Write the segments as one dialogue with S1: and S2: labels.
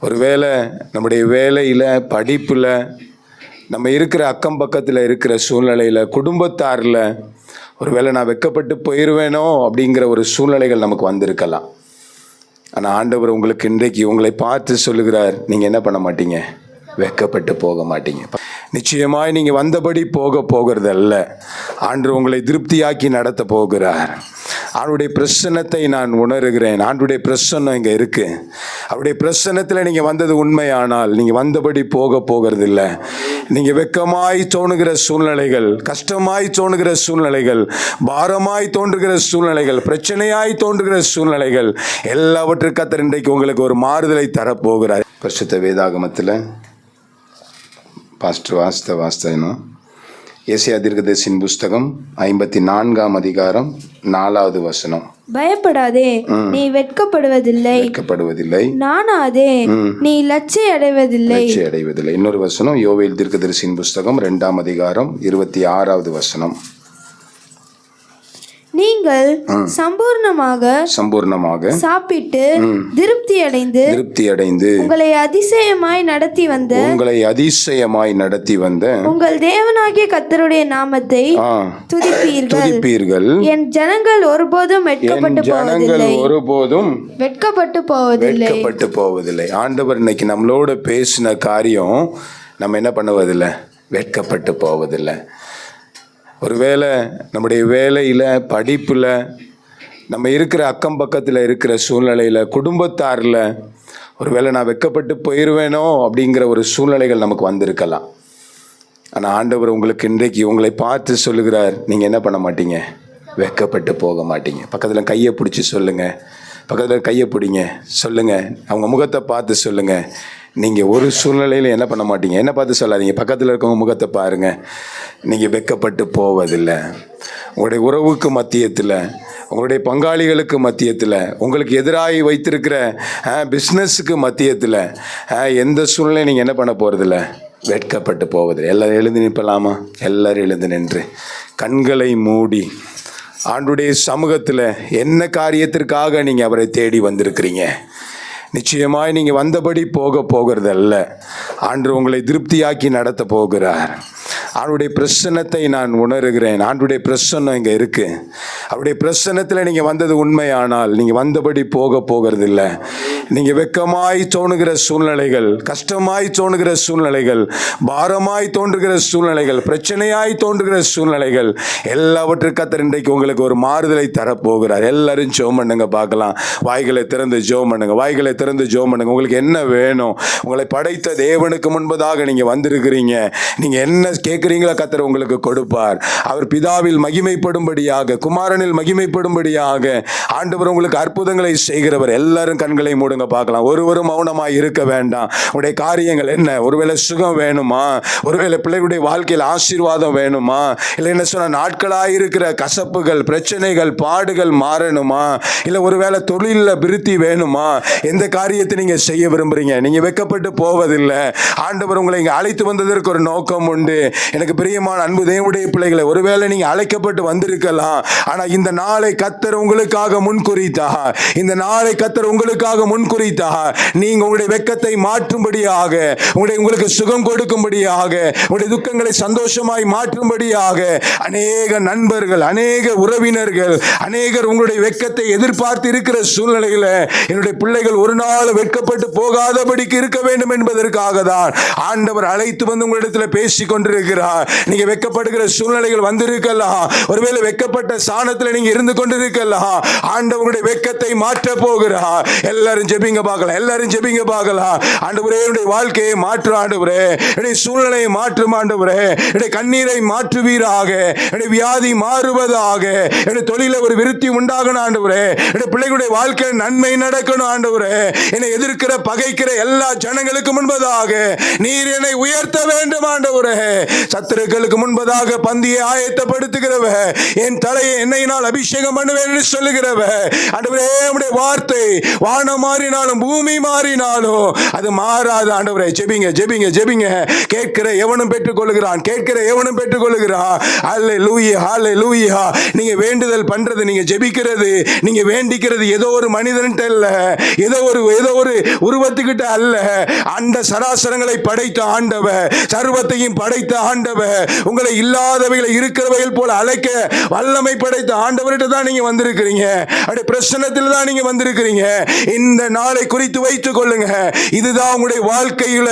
S1: ஒருவேளை நம்முடைய வேலையில், படிப்பில், நம்ம இருக்கிற அக்கம் பக்கத்தில் இருக்கிற சூழ்நிலையில், குடும்பத்தாரில் ஒருவேளை நான் வெட்கப்பட்டு போயிடுவேனோ அப்படிங்கிற ஒரு சூழ்நிலைகள் நமக்கு வந்திருக்கலாம். ஆனால் ஆண்டவர் உங்களுக்கு இன்றைக்கு உங்களை பார்த்து சொல்லுகிறார், நீங்கள் என்ன பண்ண மாட்டீங்க, வெட்கப்பட்டு போக மாட்டீங்க. நிச்சயமாய் நீங்கள் வந்தபடி போகிறது அல்ல. ஆண்டவர் உங்களை திருப்தியாக்கி நடத்த போகிறார். அவருடைய பிரசன்னத்தை நான் உணர்கிறேன். ஆண்டுடைய பிரசன்னம் இங்கே இருக்கு. அவருடைய பிரசன்னத்தில் நீங்கள் வந்தது உண்மையானால் நீங்கள் வந்தபடி போகிறது இல்லை. நீங்கள் வெட்கமாய் தோணுகிற சூழ்நிலைகள், கஷ்டமாய் தோணுகிற சூழ்நிலைகள், பாரமாய் தோன்றுகிற சூழ்நிலைகள், பிரச்சனையாய் தோன்றுகிற சூழ்நிலைகள் எல்லாவற்றுக்கும் கர்த்தர் இன்றைக்கு உங்களுக்கு ஒரு மாறுதலை தரப்போகிறார். பரிசுத்த வேதாகமத்தில் பாஸ்டர் வாஸ்தவனும் ஏசாயா தீர்க்கதரிசியின் புஸ்தகம் 54ஆம் அதிகாரம் 4வது வசனம்.
S2: பயப்படாதே, நீ வெட்கப்படுவதில்லை. நானாதே, நீ லட்சிய அடைவதில்லை.
S1: இன்னொரு வசனம் யோவேல் தீர்க்கதரிசியின் புஸ்தகம் 2ஆம் அதிகாரம் 26வது வசனம்.
S2: நீங்கள் சம்பூர்ணமாக சாப்பிட்டு திருப்தி அடைந்து உங்களை அதிசயமாய் நடத்தி வந்த உங்கள் தேவனாகிய கர்த்தருடைய நாமத்தை துதிப்பீர்கள். என் ஜனங்கள் ஒருபோதும் வெட்கப்பட்டு போவதில்லை.
S1: ஆண்டவர் இன்னைக்கு நம்மளோட பேசின காரியம் நம்ம என்ன பண்ணுவதில்லை, வெட்கப்பட்டு போவதில்லை. ஒருவேளை நம்முடைய வேலையில், படிப்பில், நம்ம இருக்கிற அக்கம் பக்கத்தில் இருக்கிற சூழ்நிலையில், குடும்பத்தாரில் ஒருவேளை நான் வெட்கப்பட்டு போயிடுவேனோ அப்படிங்கிற ஒரு சூழ்நிலைகள் நமக்கு வந்திருக்கலாம். ஆனால் ஆண்டவர் உங்களுக்கு இன்றைக்கு உங்களை பார்த்து சொல்லுகிறார், நீங்கள் என்ன பண்ண மாட்டீங்க, வெட்கப்பட்டு போக மாட்டீங்க. பக்கத்தில் கையை பிடிச்சி சொல்லுங்கள், பக்கத்தில் கையை பிடிங்க சொல்லுங்கள், அவங்க முகத்தை பார்த்து சொல்லுங்கள். நீங்கள் ஒரு சூழ்நிலையில் என்ன பண்ண மாட்டீங்க, என்ன பார்த்து சொல்லாதீங்க, பக்கத்தில் இருக்கவங்க முகத்தை பாருங்கள். நீங்கள் வெட்கப்பட்டு போவதில்லை. உங்களுடைய உறவுக்கு மத்தியத்தில், உங்களுடைய பங்காளிகளுக்கு மத்தியத்தில், உங்களுக்கு எதிராகி வைத்திருக்கிற பிஸ்னஸுக்கு மத்தியத்தில் எந்த சூழ்நிலையும் நீங்கள் என்ன பண்ண போகிறதில்ல, வெட்கப்பட்டு போவதில்லை. எல்லோரும் எழுந்து நிற்பலாமா? எல்லோரும் எழுந்து நின்று கண்களை மூடி ஆண்டுடைய சமூகத்தில் என்ன காரியத்திற்காக நீங்கள் அவரை தேடி வந்திருக்கிறீங்க? நிச்சயமாய் நீங்கள் வந்தபடி போகிறது அல்ல. ஆண்டவர் உங்களை திருப்தியாக்கி நடத்த போகிறார். அவருடைய பிரசன்னத்தை நான் உணர்கிறேன். ஆண்டுடைய பிரசன்னம் இங்கே இருக்கு. அவருடைய பிரசன்னத்தில் நீங்கள் வந்தது உண்மையானால் நீங்கள் வந்தபடி போகிறது இல்லை. நீங்கள் வெட்கமாய் தோணுகிற சூழ்நிலைகள், கஷ்டமாய் தோணுகிற சூழ்நிலைகள், பாரமாய் தோன்றுகிற சூழ்நிலைகள், பிரச்சனையாய் தோன்றுகிற சூழ்நிலைகள் எல்லாவற்றுக்கும் கர்த்தர் இன்றைக்கு உங்களுக்கு ஒரு மாறுதலை தரப்போகிறார். எல்லாரும் ஜெபம் பண்ணுங்க பார்க்கலாம். வாய்களை திறந்து ஜெபம் பண்ணுங்க, வாய்களை திறந்து ஜெபம் பண்ணுங்க. உங்களுக்கு என்ன வேணும்? உங்களை படைத்த தேவனுக்கு முன்பதாக நீங்கள் வந்திருக்கிறீங்க. நீங்கள் என்ன கேட்குறீங்களோ கர்த்தர் உங்களுக்கு கொடுப்பார். அவர் பிதாவில் மகிமைப்படும்படியாக, குமாரனில் மகிமைப்படும்படியாக ஆண்டவர் உங்களுக்கு அற்புதங்களை செய்கிறவர். எல்லாரும் கண்களை மூடுங்க பார்க்கலாம். ஒருவரும் மௌனமாய் இருக்க வேண்டாம். உங்களுடைய காரியங்கள் என்ன? ஒருவேளை சுகம் வேணுமா? ஒருவேளை பிள்ளைகளுடைய வாழ்க்கையில் ஆசீர்வாதம் வேணுமா? இல்லை என்ன சொன்ன நாட்களாக இருக்கிற கசப்புகள், பிரச்சனைகள், பாடுகள் மாறணுமா? இல்லை ஒருவேளை தொழிலில் விருத்தி வேணுமா? எந்த காரியத்தை நீங்கள் செய்ய விரும்புறீங்க? நீங்கள் வெட்கப்பட்டு போவதில்லை. ஆண்டவர் உங்களை இங்கே அழைத்து வந்ததற்கு ஒரு நோக்கம் உண்டு. எனக்கு பிரியமான அன்பு தேவனுடைய பிள்ளைகளை, ஒருவேளை நீங்கள் அழைக்கப்பட்டு வந்திருக்கலாம். ஆனால் இந்த நாளை கர்த்தர் உங்களுக்காக முன்குறித்தார். இந்த நாளை கர்த்தர் உங்களுக்காக முன்குறித்தார். நீங்க உங்களுடைய வெட்கத்தை மாற்றும்படியாக, உங்களுக்கு சுகம் கொடுக்கும்படியாக, உங்களுடைய துக்கங்களை சந்தோஷமாய் மாற்றும்படியாக அநேக நண்பர்கள், அநேக உறவினர்கள், அநேகர் உங்களுடைய வெட்கத்தை எதிர்பார்த்து இருக்கிற சூழ்நிலையில் என்னுடைய பிள்ளைகள் ஒரு நாள் வெட்கப்பட்டு போகாதபடிக்கு இருக்க வேண்டும் என்பதற்காக தான் ஆண்டவர் அழைத்து வந்து உங்களிடத்தில் பேசிக் கொண்டிருக்கிறார். நீங்க வெட்கப்படுகிற சூழ்நிலைகள் வந்திருக்கலாம். ஒருவேளை வெட்கப்பட்ட ஸ்தானத்தில் நீங்க இருந்து கொண்டிருக்கலாம். ஆண்டவருடைய வெட்கத்தை மாற்ற போகிறார். எல்லாரும் ஜெபிங்க பார்க்கலாம். எல்லாரும் ஜெபிங்க பார்க்கலாம். ஆண்டவரே, என்னுடைய வாழ்க்கையை மாற்று ஆண்டவரே, என்னுடைய சூழ்நிலையை மாற்றும் ஆண்டவரே, என்னுடைய கண்ணீரை மாற்றுவீராக, என்னுடைய வியாதி மாறுவதாக, என்னுடைய தொழில ஒரு விருத்தி உண்டாகணும் ஆண்டவரே, என்னுடைய பிள்ளைகளுடைய வாழ்க்கையில் நன்மை நடக்கணும் ஆண்டவரே. என்னை எதிர்க்கிற பகைக்கிற எல்லா ஜனங்களுக்கு முன்பதாக நீர் என்னை உயர்த்த வேண்டும் ஆண்டவரே. சத்துருக்களுக்கு முன்பதாக பந்தியை ஆயத்தப்படுத்துகிறவ, என் தலையை எண்ணெயினால் அபிஷேகம் பண்ணுவேன் என்று சொல்லுகிறவ, ஆண்டவரே உம்முடைய வார்த்தை வானம் மாறினாலும் பூமி மாறினாலும் அது மாறாது. ஆண்டவரே ஜெபிங்க ஜெபிங்க ஜெபிங்க. கேட்கிற எவனும் பெற்றுக்கொள்கிறான், கேட்கிற எவனும் பெற்றுக்கொள்கிறான். அல்லேலூயா அல்லேலூயா. நீங்க வேண்டுதல் பண்றது, நீங்க ஜெபிக்கிறது, நீங்க வேண்டிக்கிறது ஏதோ ஒரு மனிதன்கிட்ட அல்ல, ஏதோ ஒரு உருவத்துக்கிட்ட அல்ல. அந்த சராசரங்களை படைத்த ஆண்டவர், சர்வத்தையும் படைத்த ஆண்டவர், உங்களை இல்லாதவைகளை இருக்கிறவைகள் போல அழைக்க வல்லமை படைத்த ஆண்டவர்கிட்ட தான் நீங்க வந்திருக்கிறீங்க. அப்படியே பிரசன்னத்தில் தான் நீங்க வந்திருக்கிறீங்க. இந்த நாளை குறித்து வைத்துக் கொள்ளுங்க. இதுதான் உங்களுடைய வாழ்க்கையில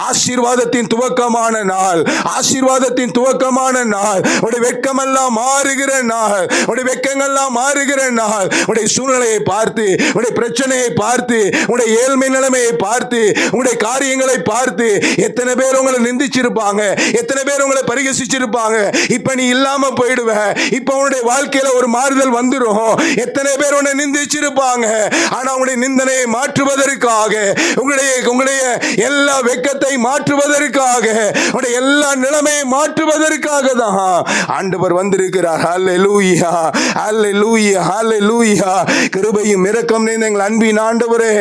S1: ஆசீர்வாதத்தின் துவக்கமான நாள், ஆசீர்வாதத்தின் துவக்கமான நாள். உடைய வெட்கமெல்லாம் மாறுகிற நாள், உடைய வெட்கங்கள்லாம் மாறுகிற நாள். உடைய சூழ்நிலையை பார்த்து, உடைய பிரச்சனையை பார்த்து, உடைய ஏழ்மை நிலைமையை பார்த்து, உடைய காரியங்களை பார்த்து எத்தனை பேர் உங்களை நிந்திச்சிருப்பாங்க, எத்தனை பேர் உங்களை பரிகசிச்சிருப்பாங்க. இப்ப நீ இல்லாம போயிடுவ, இப்ப உன்னுடைய வாழ்க்கையில ஒரு மாறுதல் வந்துடும். எத்தனை பேர் உன்னை நிந்திச்சிருப்பாங்க. ஆனா உங்களுடைய நிந்தனையை மாற்றுவதற்காக, உங்களுடைய எல்லா வெட்கத்தை மாற்றுவதற்காக, உங்களுடைய எல்லா நிலைமையை மாற்றுவதற்காக தான் ஆண்டவர் வந்திருக்கிறார். அல்லேலூயா அல்லேலூயா அல்லேலூயா. கிருபையும் இரக்கம் நிறைந்த எங்கள் அன்பின் ஆண்டவரே,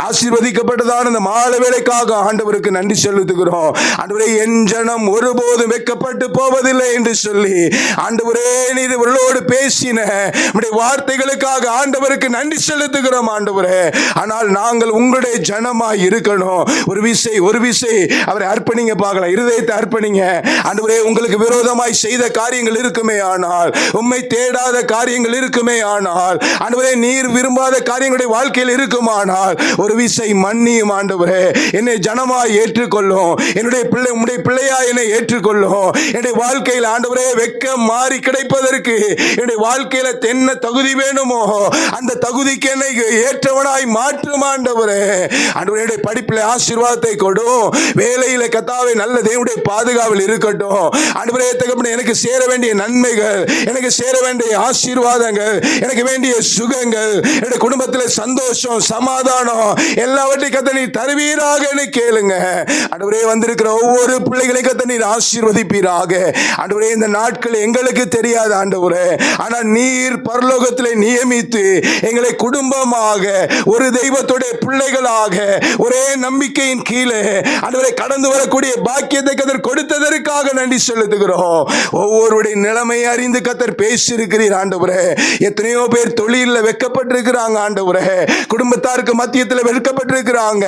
S1: ஆசீர்வதிக்கப்பட்டதான இந்த மாலை வேளைக்காக ஆண்டவருக்கு நன்றி செலுத்துகிறோம். ஆண்டவரே, என் ஜனம் ஒருபோதும் வெட்கப்பட்டு போவதில்லை என்று சொல்லி ஆண்டவரே நீர் இவர்களோடு பேசின உம்முடைய வார்த்தைகளுக்காக ஆண்டவருக்கு நன்றி செலுத்துகிறோம் ஆண்டவரே. ஆனால் நாங்கள் உங்களுடைய ஜனமாய் இருக்கணும். ஒரு விசை அவரை அர்ப்பணிங்க பார்க்கலாம், இருதயத்தை அர்ப்பணிங்க. ஆண்டவரே, உங்களுக்கு விரோதமாய் செய்த காரியங்கள் இருக்குமே ஆனால், உம்மை தேடாத காரியங்கள் இருக்குமே ஆனால், ஆண்டவரே நீர் விரும்பாத காரியங்களுடைய வாழ்க்கையில் இருக்குமானால் ஒரு விசை மன்னியும் ஆண்டவரே. என்னை ஜனமாய் ஏற்றுக்கொள்ளும், என்னுடைய பிள்ளை உம்முடைய பிள்ளையா என்னை ஏற்றுக்கொள்ளும். என்னுடைய வாழ்க்கையில் ஆண்டவரே வெட்கம் மாறி கிடைப்பதற்கு என்னுடைய வாழ்க்கையில என்ன தகுதி வேணுமோ அந்த தகுதிக்கு என்னை ஏற்றவனாய் மாற்றும் ஆண்டவரே. ஆண்டவரே, படிப்பில் ஆசீர்வாதத்தை கொடும், வேலையில கர்த்தாவே நல்ல தேவனுடைய பாதுகாவல் இருக்கட்டும். ஆண்டவரே தகப்பனே, எனக்கு சேர வேண்டிய நன்மைகள், எனக்கு சேர வேண்டிய ஆசீர்வாதங்கள், எனக்கு வேண்டிய சுகங்கள், என்னுடைய குடும்பத்தில் சந்தோஷம் சமாதானம் எல்லாவற்றையும் கர்த்தர் நீர் தருவீராக கேளுங்க. ஆண்டவரே, வந்திருக்கிற ஒவ்வொரு பிள்ளைகளையும் கர்த்தர் நீர் ஆசீர்வதிப்பீராக. ஆண்டவரே, இந்த நாட்கள் எங்களுக்கு தெரியாது ஆண்டவரே, ஆனால் நீர் பரலோகத்திலே நியமித்து எங்களை குடும்பமாக ஒரு தெய்வத்துடைய பிள்ளைகளாக ஒரே நம்பிக்கையின் கீழே ஆண்டவரே கடந்து வரக்கூடிய பாக்கியத்தை கர்த்தர் கொடுத்ததற்காக நன்றி செலுத்துகிறோம். ஒவ்வொருடைய நிலைமையை அறிந்து கர்த்தர் பேசியிருக்கிறீர் ஆண்டவரே. எத்தனையோ பேர் தொழிலில் வெட்கப்பட்டிருக்கிறாங்க ஆண்டவரே, குடும்பத்தாருக்கு மத்தியத்தில் வெட்கப்பட்டிருக்கிறாங்க.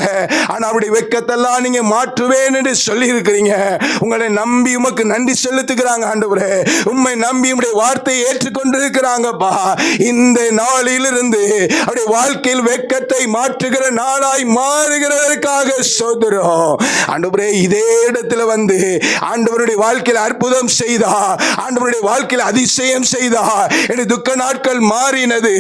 S1: ஆனால் அவருடைய வெட்கத்தெல்லாம் நீங்க மாற்றுவேன் என்று சொல்லி இருக்கிறீங்க. உங்களை நம்பி உமக்கு நன்றி செலுத்துகிறாங்க ஆண்டவரே. உம்மை நம்பி உம்முடைய வார்த்தையை ஏற்றுக்கொண்டிருக்கிறாங்கப்பா. இந்த நாளிலிருந்து அவருடைய வாழ்க்கையில் வெட்கத்தை மாற்றுகிற நாளாய் மாறுகிறதற்காக சோதரம் ஆண்டவரே. இதே இடத்துல வந்து ஆண்டவருடைய வாழ்க்கையில் அற்புதம் செய்தா, ஆண்டவருடைய வாழ்க்கையில் அதிசயம் செய்தா, என்னுடைய துக்க நாட்கள் மாறினது,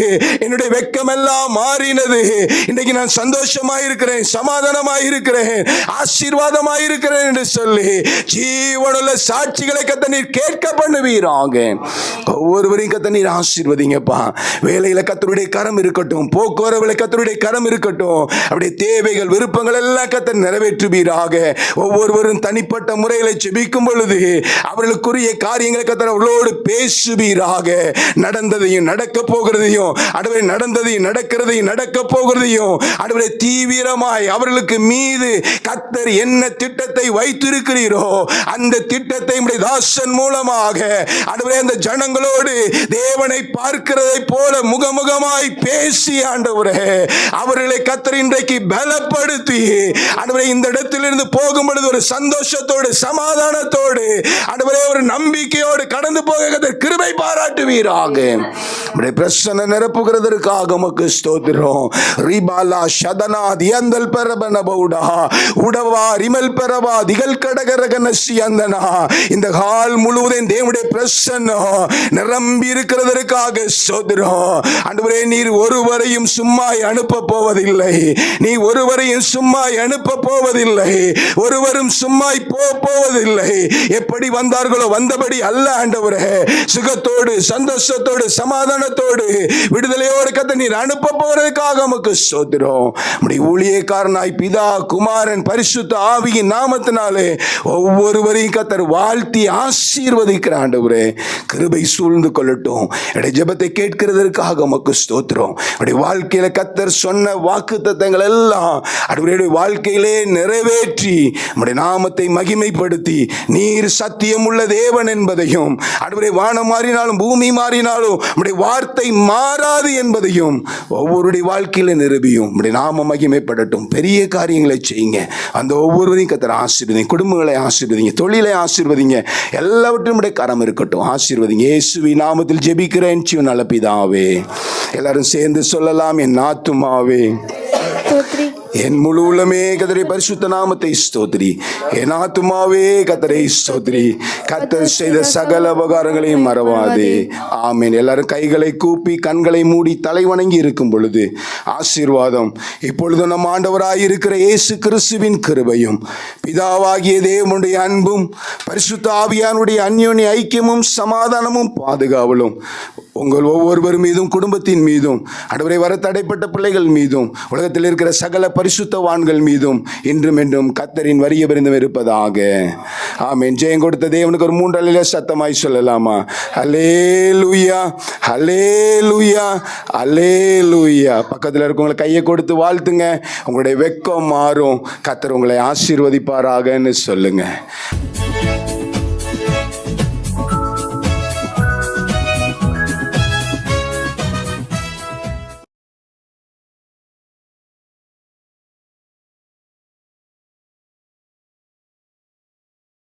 S1: என்னுடைய வெட்கம் எல்லாம் மாறினது. இன்றைக்கு நான் சந்தோஷமாய் இருக்கிறேன், சமாதானமாய் இருக்கிறேன், ஆசீர்வாதமாய் இருக்கிறேன் என்று சொல்லி ஜீவனுள்ள சாட்சிகளை கர்த்தர் நீர் கேட்க பண்ணுவீராக. ஒவ்வொருவரையும் கர்த்தர் நீர் ஆசீர்வதிங்கப்பா. வேலையில கர்த்தருடைய கரம் இருக்கட்டும், போக்குவரவுல கர்த்தருடைய கரம் இருக்கட்டும். அப்படியே தேவைகள் விருப்பங்கள் எல்லாம் கர்த்தர் நிறைவேற்றுவீராக. ஒவ்வொருவரும் தனிப்பட்ட முறையில் ஜெபிக்கும் பொழுது அவர்களுக்குரிய காரியங்களை கர்த்தர் அவர்களோடு பேசுவீராக. நடந்ததையும் நடக்க போகிறதையும், ஆண்டவரே நடந்ததையும் நடக்கிறதையும் நடக்க போகிறதையும் ஆண்டவரே தீவிரமாய் அவர்களுக்கு மீது கர்த்தர் என்ன திட்டத்தை வைத்திருக்கிறீரோ அந்த திட்டத்தை உம்முடைய தாசன் மூலமாக ஆண்டவரே அந்த ஜனங்களோடு தேவனை பார்க்கிறதை போல முகமுகமாய் பேசி ஆண்டவரே அவர்களை கர்த்தர் இன்றைக்கு பலப்படுத்தி ஆண்டவரே இந்த இடத்திலிருந்து போகும் பொழுது ஒரு சந்தோஷத்தோடு சமாதானத்தோடு ஆண்டவரே ஒரு நம்பிக்கையோடு கடந்து போக கர்த்தர் கிருபை பாராட்டுவீராக. உம்முடைய பிரசன்னம் நிரப்புகிறதற்காக உமக்கு ஸ்தோத்திரம். ரிபாலா ஷதனா தியந்தல் பரபன பௌடா உடவா ரிமல் பரவா திகல் கடகரகனசி அந்தனா. இந்த கால் முழுவதும் தேவனுடைய பிரசன்னம் நிரம்பி இருக்கிறதற்காக ஸ்தோத்திரம். ஆண்டவரே, நீர் ஒருவரையும் சும்மா அனுப்ப போவதில்லை, நீ ஒருவரையும் சும்மா அனுப்ப போவதில்லை, ஒருவரும் சும்மாய் போவதில்லை. எப்படி வந்தார்களோ வந்தபடி அல்ல ஆண்டவரே, சுகத்தோடு சந்தோஷத்தோடு சமாதானத்தோடு விடுதலையோடு கர்த்தர் நீர் அனுப்ப போறதுக்காக உமக்கு ஸ்தோத்திரம். நம்முடைய ஊழியக்காரனாய் பிதா குமாரன் பரிசுத்த ஆவியின் நாமத்தினாலே ஒவ்வொருவரையும் கர்த்தர் வாழ்த்தி ஆசீர்வதிக்கிற ஆண்டவரே, கிருபை சூழ்ந்து கொள்ளட்டும். என்னுடைய ஜெபத்தை கேட்கிறதற்காக உமக்கு ஸ்தோத்திரம். என்னுடைய வாழ்க்கையில கர்த்தர் சொன்ன வாக்குத்தத்தங்கள் எல்லாம் அவருடைய வாழ்க்கையிலே நிறைவேற்றி நம்முடைய நாமத்தை மகிமைப்படுத்தி நீர் சத்தியமுள்ள தேவன் என்பதையும், அவருடைய வானம் மாறினாலும் பூமி மாறினாலும் நம்முடைய வார்த்தை மாறாது என்பதையும் ஒவ்வொருடைய வாழ்க்கையில நிரூபியும். நம்முடைய நாம மகிமைப்படட்டும். பெரிய காரியங்களை செய்யுங்க. அந்த ஒவ்வொருவரையும் கர்த்தர் ஆசீர்வதிங்க. குடும்பங்களை ஆசீர்வதிங்க, தொழிலை ஆசீர்வதிங்க, எல்லாவற்றும் நம்முடைய கரம் இருக்கட்டும். ஆசீர்வதிங்க. இயேசுவின் நாமத்தில் ஜெபிக்கிறேன் ஜீவன் நல்ல பிதாவே. எல்லாரும் சேர்ந்து சொல்லலாம், என் ஆத்துமாவே
S2: ஸ்தோத்ரி.
S1: என் முழு உள்ளமே கர்த்தருடைய பரிசுத்த நாமத்தை ஸ்தோத்திரி. என் ஆத்துமாவே கர்த்தரை ஸ்தோத்திரி. கர்த்தர் செய்த சகல உபகாரங்களையும் மறவாதே. ஆமென். எல்லாரும் கைகளை கூப்பி கண்களை மூடி தலை வணங்கி இருக்கும் பொழுது ஆசீர்வாதம் இப்பொழுது நம் ஆண்டவராய் இருக்கிற இயேசு கிறிஸ்துவின் கிருபையும் பிதாவாகிய தேவனுடைய அன்பும் பரிசுத்த ஆவியானுடைய அந்யோன்ய ஐக்கியமும் சமாதானமும் பாதுகாவலும் உங்கள் ஒவ்வொருவர் மீதும் குடும்பத்தின் மீதும் ஆண்டவரே வர தடைப்பட்ட பிள்ளைகள் மீதும் உலகத்தில் இருக்கிற சகல பரிசுத்தவான்கள் மீதும் இன்றும் என்றும் கர்த்தரின் வரிய விருந்தும் இருப்பதாக. ஆமென். ஜெயம் கொடுத்த தேவனுக்கு ஒரு 3 அல்லேலூயா சத்தமாய் சொல்லலாமா? அல்லேலூயா, அல்லேலூயா, அல்லேலூயா. பக்கத்தில் இருக்கவங்களை கையை கொடுத்து வாழ்த்துங்க. உங்களுடைய வெட்கம் மாறும். கர்த்தர் உங்களை ஆசீர்வதிப்பாராகன்னு சொல்லுங்க.